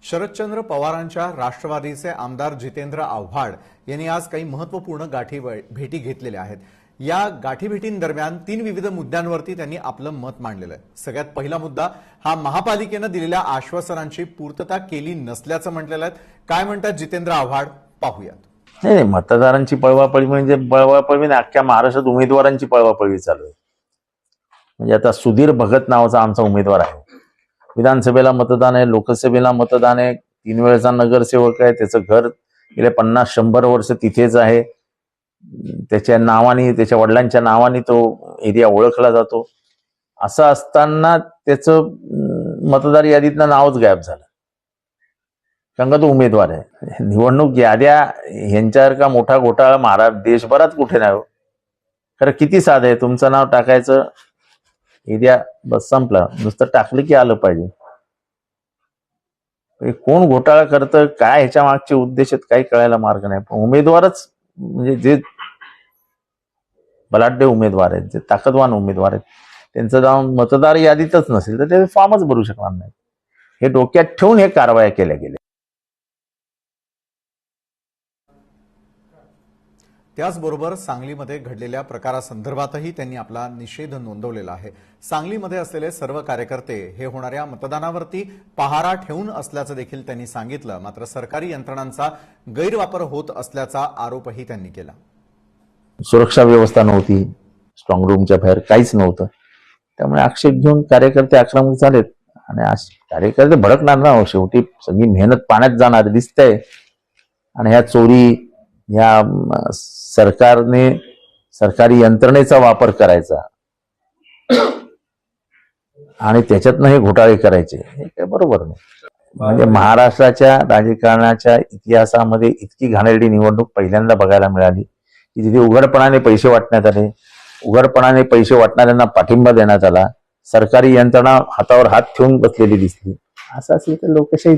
शरदचंद्र पवारांच्या राष्ट्रवादीचे आमदार जितेंद्र आव्हाड यांनी आज काही महत्त्वपूर्ण भेटी घेतलेल्या आहेत। या गाठीभेटींदरम्यान 3 विविध मुद्द्यांवरती त्यांनी आपलं मत मांडलेलं आहे। सगळ्यात पहिला मुद्दा हा महापालिकेने दिलेल्या आश्वासनांची पूर्तता केली नसल्याचं म्हटलेलं आहे। काय म्हणतात जितेंद्र आव्हाड पाहूयात। नाही, मतदारांची पळवापळी म्हणजे पळवापळी अख्ख्या महाराष्ट्रात उमेदवारांची पळवापळी चालू आहे। म्हणजे आता सुधीर भगत नावाचा आमचा उमेदवार आहे, विधानसभेला मतदान आहे, लोकसभेला मतदान आहे, 3 वेळेचा नगरसेवक आहे, त्याचं घर गेले 50-100 वर्ष तिथेच आहे, त्याच्या नावाने त्याच्या वडिलांच्या नावाने तो एरिया ओळखला जातो। असं असताना त्याचं मतदार यादीतनं नावच गायब झालं, कारण का तो उमेदवार आहे। निवडणूक याद्या यांच्यासारखा मोठा घोटाळा महाराष्ट्र देशभरात कुठे नाही हो। खरं किती साधं आहे, तुमचं नाव टाकायचं, एरिया बस संपला, नुसतं टाकलं की आलं पाहिजे। कोण घोटाळा करतं, काय ह्याच्या मागचे उद्देश आहेत काही कळायला मार्ग नाही। पण उमेदवारच म्हणजे जे बलाढ्य उमेदवार आहेत, जे ताकदवान उमेदवार आहेत, त्यांचं नाव मतदार यादीतच नसेल तर ते फॉर्मच भरू शकणार नाही। हे डोक्यात ठेवून हे कारवाया केल्या गेल्या। त्याचबरोबर सांगलीमध्ये घडलेल्या प्रकारासंदर्भातही त्यांनी आपला निषेध नोंदवलेला आहे। सांगलीमध्ये असलेले सर्व कार्यकर्ते हे होणाऱ्या मतदानावरती पहारा ठेवून असल्याचं देखील त्यांनी सांगितलं। मात्र सरकारी यंत्रणांचा गैरवापर होत असल्याचा आरोपही त्यांनी केला। सुरक्षा व्यवस्था नव्हती, स्ट्रॉंग रूमच्या बाहेर काहीच नव्हतं, त्यामुळे आक्षेप घेऊन कार्यकर्ते आक्रमक झालेत। आणि कार्यकर्ते भडकणार ना, शेवटी सगळी मेहनत पाण्यात जाणार दिसतंय। आणि ह्या चोरी, या सरकारने सरकारी यंत्रणेचा वापर करायचा आणि त्याच्यातनं हे घोटाळे करायचे, हे काय बरोबर नाही। म्हणजे महाराष्ट्राच्या राजकारणाच्या इतिहासामध्ये इतकी घाणेरडी निवडणूक पहिल्यांदा बघायला मिळाली की जिथे उघडपणाने पैसे वाटण्यात आले, उघडपणाने पैसे वाटणाऱ्यांना पाठिंबा देण्यात आला, सरकारी यंत्रणा हातावर हात ठेवून बसलेली दिसली। असं असेल तर लोकशाही